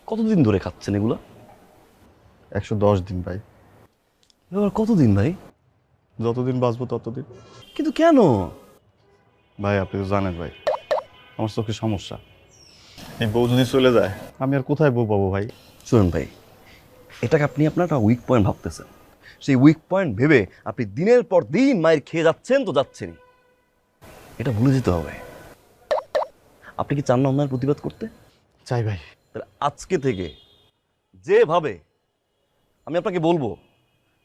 কতদিন ধরে খাচ্ছেন এগুলা? 110 দিন ভাই। এবার কতদিন ভাই? যতদিন বাঁচবো ততদিন। কিন্তু কেন ভাই আপনি তো জানেন ভাই, আমার চোখে সমস্যা। এই বউ যদি চলে যায় আমি আর কোথায় বউ পাবো ভাই? শুনুন ভাই, এটাকে আপনি আপনার একটা উইক পয়েন্ট ভাবতেছেন। সেই উইক পয়েন্ট ভেবে আপনি দিনের পর দিন মায়ের খেয়ে যাচ্ছেন তো যাচ্ছেনই, এটা ভুলে যেতে হবে। আপনি কি চান না অন্যায়ের প্রতিবাদ করতে? চাই ভাই। তাহলে আজকে থেকে যেভাবে আমি আপনাকে বলবো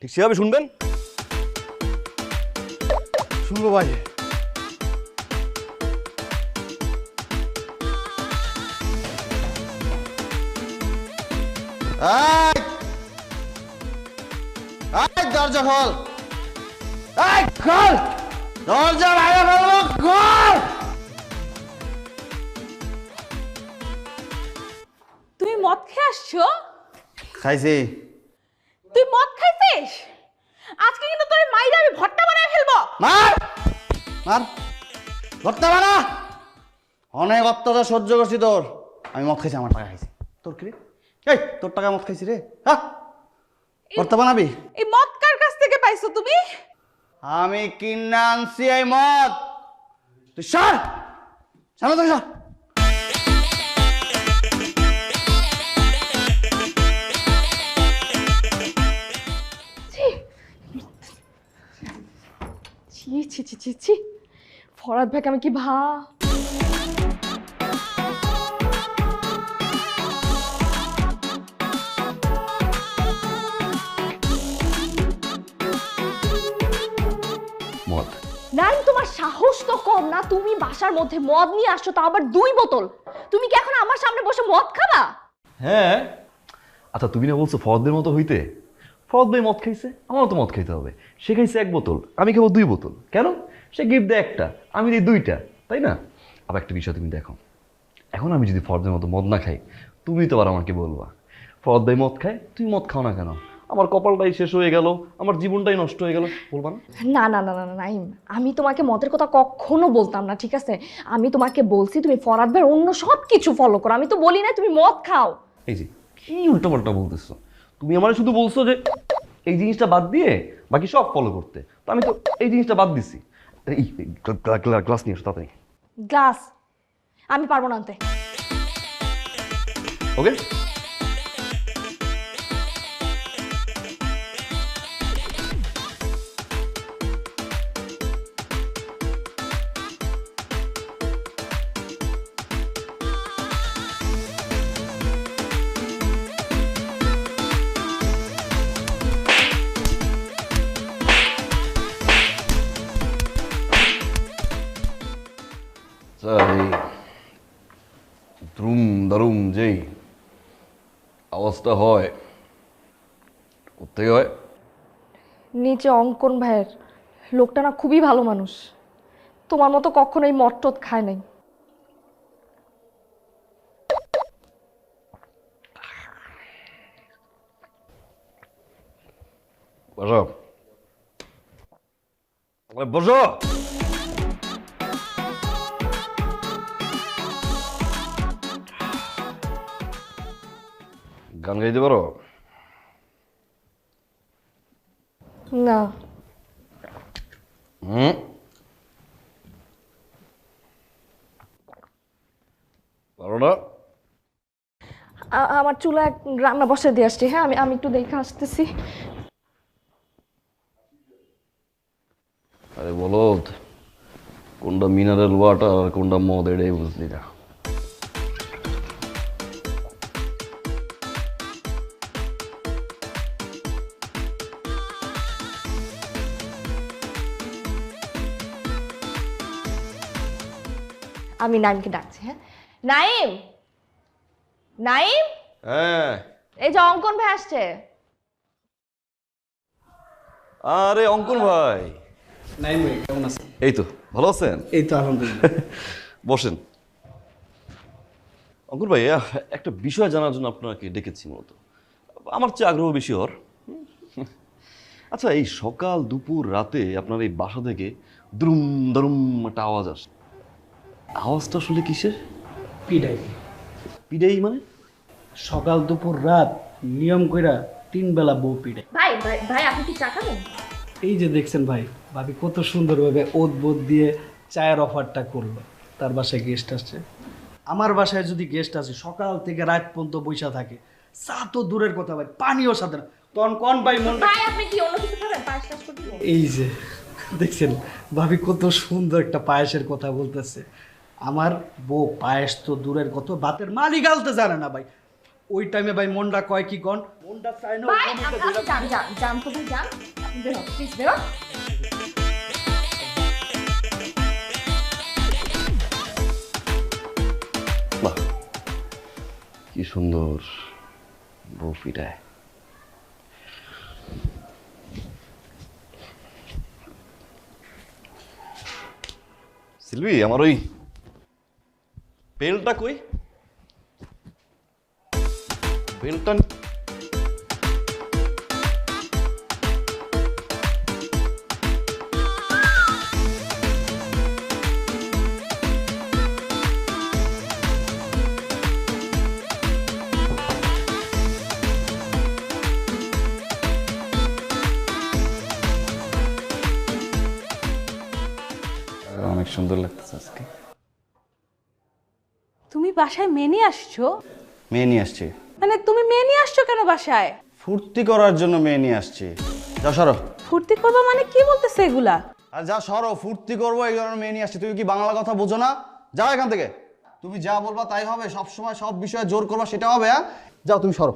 ঠিক সেভাবে শুনবেন। শুনবো ভাই। দরজা খোল, খোল দরজা, বাইরে ফেলবো, খোল। তুমি মদ খেয়ে আসছো? খাইছি। তুই মদ খাইছিস? আজকে কিন্তু তোর মাইরে আমি ভর্তা বানায় ফেলবো। মার মার, ভর্তা বানা। অনেক অত্যাচার সহ্য করছি তোর। আমি মদ খাইছি, আমার টাকা খাইছি। তোর কি রে? এই তোর টাকা মদ খাইছি রে। হ্যাঁ, ভর্তা বানাবি? এই মদ কার কাছ থেকে পাইছো তুমি? আমি কিনা আনছি এই মদ। তুই সর, সামনে থেকে সর। ছি ছি ছি ছি ছি, ফরাদ ভাইকে আমি কি সম্ভব না তুমি বাসার মধ্যে মদ নিয়ে আসছো, তা আবার 2 বোতল? তুমি কি এখন আমার সামনে বসে মদ খাবা? হ্যাঁ, আচ্ছা তুমি না বলছো ফরদের মতো হইতে, ফরদ ভাই মদ খাইছে, আমারও তো মদ খাইতে হবে। সে খাইছে 1 বোতল, আমি খাবো 2 বোতল। কেন? সে গিফট দেয় একটা, আমি দিই 2টা, তাই না? আবার একটা বিষয় তুমি দেখো, এখন আমি যদি ফরদের মতো মদ না খাই, তুমি তো আবার আমাকে বলবা ফরদ ভাই মদ খায়, তুমি মদ খাও না কেন? আমার কপালটাই শেষ হয়ে গেল, আমার জীবনটাই নষ্ট হয়ে গেল, বলবা না? না না না না না নাইম, আমি তোমাকে মদের কথা কখনো বলতাম না, ঠিক আছে? আমি তোমাকে বলছি তুমি ফরহাদ ভাইয়ের অন্য সব কিছু ফলো করো, আমি তো বলি না তুমি মদ খাও। এই যে কি উল্টোপাল্টা বলতেছো, তুমি আমার শুধু বলছো যে এই জিনিসটা বাদ দিয়ে বাকি সব ফলো করতে, তো আমি তো এই জিনিসটা বাদ দিছি। এই গ্লাস নিয়ে এসো তাড়াতাড়ি। গ্লাস আমি পারবো না আনতে। ওকে, এই দ্রুম দারুম যেই আওয়াজটা হয়, কোথেকে হয়? নিচে অঙ্কন ভাইয়ের, লোকটা না খুবই ভালো মানুষ, তোমার মতো কখনো এই মদ টদ খায় নাই। বসো, বসো। গান গাইতে পারো? না। পারো না? আমার চুলায় রান্না বসে দিয়ে আসছি, হ্যাঁ আমি আমি একটু দেখে আসতেছি। আরে বলো, কোনটা মিনারেল ওয়াটার আর কোনটা মদ এটাই বুঝলি না। আমি নাইমকে ডাকছি, হ্যাঁ নাইম, নাইম, হ্যাঁ। এই যে অঙ্কন ভাই আসছে। আরে অঙ্কন ভাই, নাইম ভাই কেমন আছেন? এই তো ভালো আছেন? এই তো আলহামদুলিল্লাহ। বসেন। অঙ্কুর ভাই, একটা বিষয় জানার জন্য আপনাকে ডেকেছি মূলত, আমার চেয়ে আগ্রহ বেশি ওর। আচ্ছা, এই সকাল দুপুর রাতে আপনার এই বাসা থেকে দ্রুম দারুম একটা আওয়াজ আসে, আওয়াজটা আসলে কিসের? পিডাই। পিডাই মানে? সকাল দুপুর রাত নিয়ম কইরা 3 বেলা বউ পিডাই। ভাই ভাই ভাই আপনি কি চা খাবেন? এই যে দেখছেন ভাই, ভাবি কত সুন্দরভাবে ওত বোধ দিয়ে চায়ের অফারটা করলো। তার বাসায় গেস্ট আসছে, আমার বাসায় যদি গেস্ট আসে সকাল থেকে রাত পর্যন্ত বৈশা থাকে, চা তো দূরের কথা ভাই, পানিও সাথে না, তখন কোন ভাই মন। ভাই আপনি কি অন্য কিছু খাবেন? পায়েস টাস করে দিব? এই যে দেখছেন ভাবি কত সুন্দর একটা পায়েসের কথা বলতেছে। আমার বউ পায়েস তো দূরের কথা, ভাতের মালি গালতে জানে না ভাই। ওই টাইমে ভাই মনটা কয় কি কন, মনটা চায় না। ভাই আপনি যান যান যান তো ভাই যান, আপনি বের হন প্লিজ, বের হন। বাহ, কি সুন্দর বউ পিটায়। সিলভি, আমার ওই বেলটা কই? বেলটা অনেক সুন্দর লাগতেছে আজকে। তুমি বাসায় মেয়ে নিয়ে আসছো? মেয়ে নিয়ে আসছি। মানে তুমি মেয়ে নিয়ে আসছো কেন বাসায়? ফুর্তি করার জন্য মেয়ে নিয়ে আসছি। যা সরো। ফুর্তি করবো মানে কি বলতেছে এগুলা? আর যা সরো, ফুর্তি করবো এই কারণে মেয়ে নিয়ে আসছি। তুমি কি বাংলা কথা বোঝো না? যাও এখান থেকে। তুমি যা বলবা তাই হবে, সব সময় সব বিষয়ে জোর করবা সেটা হবে। হ্যাঁ, যাও তুমি সরো।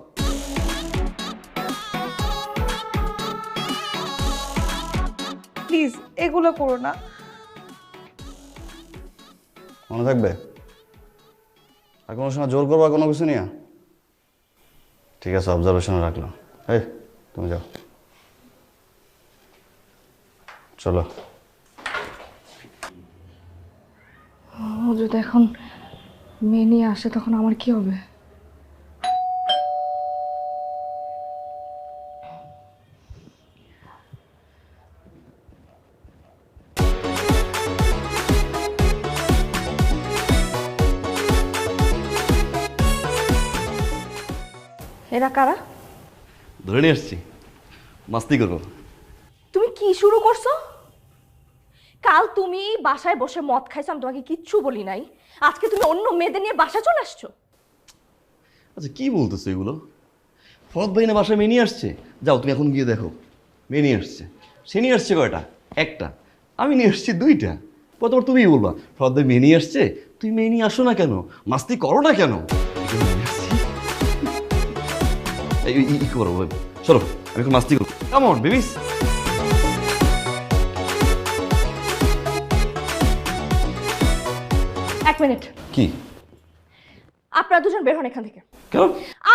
প্লিজ এগুলো করো না। মনে থাকবে? আর কোনো সময় জোর করবা কোনো কিছু নিয়ে? ঠিক আছে, অবজারভেশনে রাখলাম। এই তুমি যাও, চলো। ও যদি এখন মেয়ে নিয়ে আসে তখন আমার কি হবে? এরা কারা? ধরে নিয়ে আসছি, মাস্তি করবো। তুমি কি শুরু করছো? কাল তুমি বাসায় বসে মদ খাইছো, আমি তোমাকে কিচ্ছু বলি নাই। আজকে তুমি অন্য মেয়েদের নিয়ে বাসা চলে আসছো। আচ্ছা কি বলতেছো এগুলো? ফরদ ভাই না বাসায় মেয়ে নিয়ে আসছে? যাও তুমি এখন গিয়ে দেখো, মেয়ে নিয়ে আসছে। সে নিয়ে আসছে কয়টা? একটা। আমি নিয়ে আসছি দুইটা। কতবার তুমি বলবা ফরদ ভাই মেয়ে নিয়ে আসছে, তুই মেয়ে নিয়ে আসো না কেন, মাস্তি করো না কেন? ই করো, চলো আমি এখন মাস্তি করবো। কেমন বেবিস? এক মিনিট, কি? আপনারা দুজন বের হন এখান থেকে। কেন?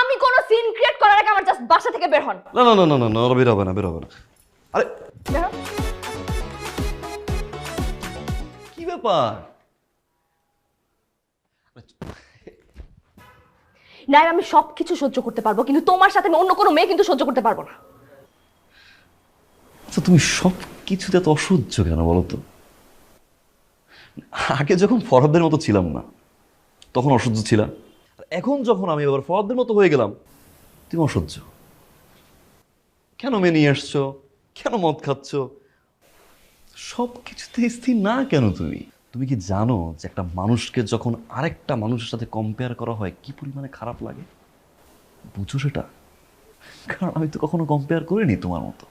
আমি কোনো সিন ক্রিয়েট করার আগে আমার জাস্ট বাসা থেকে বের হন। না না না না না না, বের হবে না, বের হবে না। আরে বের হন। কি ব্যাপার? না আমি সবকিছু সহ্য করতে পারবো, কিন্তু তোমার সাথে আমি অন্য কোনো মেয়ে কিন্তু সহ্য করতে পারবো না। আচ্ছা তুমি সব কিছুতে তো অসহ্য কেন বলো তো? আগে যখন ফরহাদের মতো ছিলাম না তখন অসহ্য ছিলাম, আর এখন যখন আমি আবার ফরহাদের মতো হয়ে গেলাম তুমি অসহ্য কেন? মেয়ে নিয়ে আসছো, কেন মদ খাচ্ছ, সব কিছুতে স্থির না কেন তুমি? তুমি কি জানো যে একটা মানুষকে যখন আরেকটা মানুষের সাথে কম্পেয়ার করা হয় কি পরিমাণে খারাপ লাগে? বুঝো সেটা? কারণ আমি তো কখনো কম্পেয়ার করিনি তোমার মতো।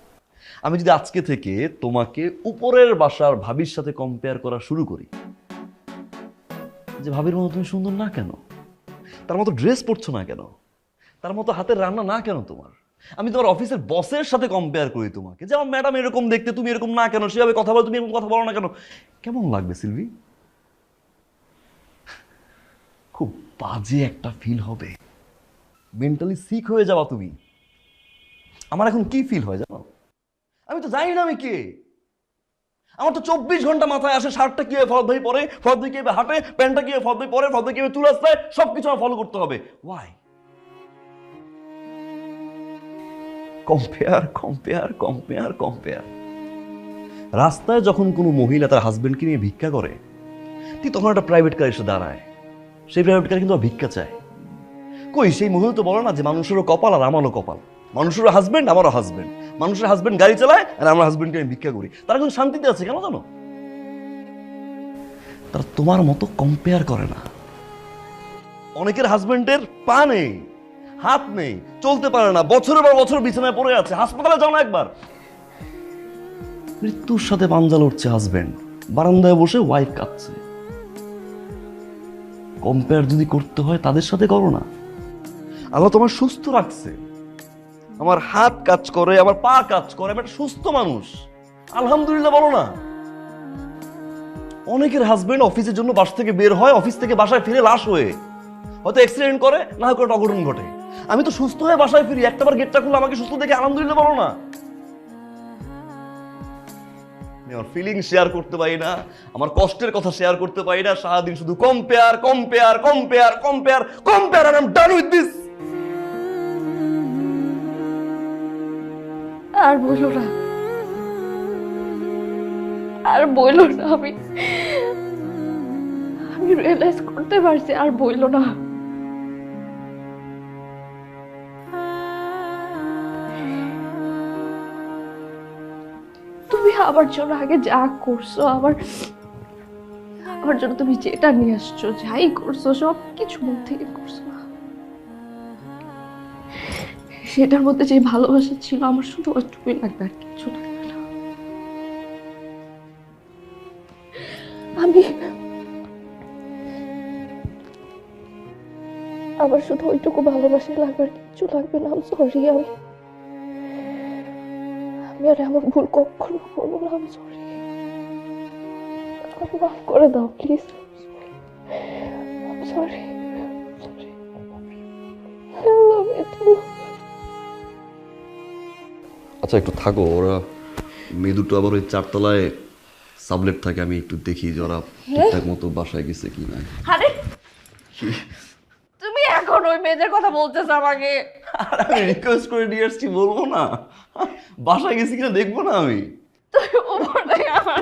আমি যদি আজকে থেকে তোমাকে উপরের বাসার ভাবির সাথে কম্পেয়ার করা শুরু করি, যে ভাবির মতো তুমি সুন্দর না কেন, তার মতো ড্রেস পরছো না কেন, তার মতো হাতের রান্না না কেন তোমার, আমি তোমার অফিসের বসের সাথে কম্পেয়ার করি তোমাকে, যে আমার ম্যাডাম এরকম দেখতে, তুমি এরকম না কেন, সেভাবে কথা বলো, তুমি এরকম কথা বলো না কেন, কেমন লাগবে সিলভি? খুব বাজে একটা ফিল হবে, মেন্টালি সিক হয়ে যাওয়া তুমি। আমার এখন কি ফিল হয় জানো? আমি তো জানি না আমি কে। আমার তো 24 ঘন্টা মাথায় আসে শার্টটা কিভাবে ফরদ ভাই পরে, ফরদ ভাই কিভাবে হাঁটে, প্যান্টটা কিভাবে ফরদ ভাই পরে, ফরদ ভাই কিভাবে চুল আসলায়, সবকিছু আমার ফলো করতে হবে। Why? Compare compare compare compare. রাস্তায় যখন কোনো মহিলা তার হাজবেন্ডকে নিয়ে ভিক্ষা করে, ঠিক তখন একটা প্রাইভেট কার এসে দাঁড়ায়, সেই প্রাইভেট কার কিন্তু ভিক্ষা চায়। কই সেই মহিলা তো বলে না যে মানুষেরও কপাল আর আমারও কপাল, মানুষেরও হাজবেন্ড আমারও হাজবেন্ড, মানুষের হাজবেন্ড গাড়ি চালায় আর আমার হাজবেন্ডকে আমি ভিক্ষা করি। তারা কিন্তু শান্তিতে আছে কেন জানো? তারা তোমার মতো কম্পেয়ার করে না। অনেকের হাজবেন্ডের পা নেই, হাত নেই, চলতে পারে না, বছরের পর বছর বিছানায় পড়ে আছে, হাসপাতালে যাও না একবার। মৃত্যুর সাথে পাঞ্জা লড়ছে হাজবেন্ড, বারান্দায় বসে ওয়াইফ কাঁদছে। কম্পেয়ার যদি করতে হয় তাদের সাথে করো না। আল্লাহ তোমার সুস্থ রাখছে, আমার হাত কাজ করে, আমার পা কাজ করে, আমি একটা সুস্থ মানুষ, আলহামদুলিল্লাহ বলো না। অনেকের হাজবেন্ড অফিসের জন্য বাসা থেকে বের হয়, অফিস থেকে বাসায় ফিরে লাশ হয়ে, হয়তো অ্যাক্সিডেন্ট করে, না হয় কোনো অঘটন ঘটে। আমি তো সুস্থ হয়ে বাসায় ফিরি, একটাবার গেটটা খুলে আমাকে সুস্থ দেখে আলহামদুলিল্লাহ বলো না। আমি আমার ফিলিং শেয়ার করতে পারি না, আমার কষ্টের কথা শেয়ার করতে পারি না, সারাদিন শুধু compare compare compare compare compare, আর I am done with this. আর বলো না, আর বইলো না। আমি রিয়েলাইজ করতে পারছি, আর বইলো না। তুমি আমার জন্য আগে যা করছো, আমার জন্য তুমি যেটা নিয়ে আসছো, যাই করছো, সব কিছু মন থেকে করছো না। সেটার মধ্যে যে ভালোবাসা ছিল, আমার শুধু ওইটুকুই লাগবে, আর কিছু লাগবে না। আমার শুধু ওইটুকু ভালোবাসাই লাগবে, আর কিছু লাগবে না। সরি, আমি আর এমন ভুল কখনো করবো না। সরি, মাফ করে দাও please. Sorry love you too. আচ্ছা একটু থাকো, ওরা মেয়ে দুটো আবার ওই 4 তলায় সাবলেট থাকে, আমি একটু দেখি যে ওরা ঠিকঠাক মতো বাসায় গেছে কি না। আরে তুমি এখন ওই মেয়েদের কথা বলতেছো আমাকে? আর আমি রিকোয়েস্ট করে নিয়ে আসছি, বলবো না বাসায় গেছি কিনা দেখবো না আমি? তুই উপর থেকে আমার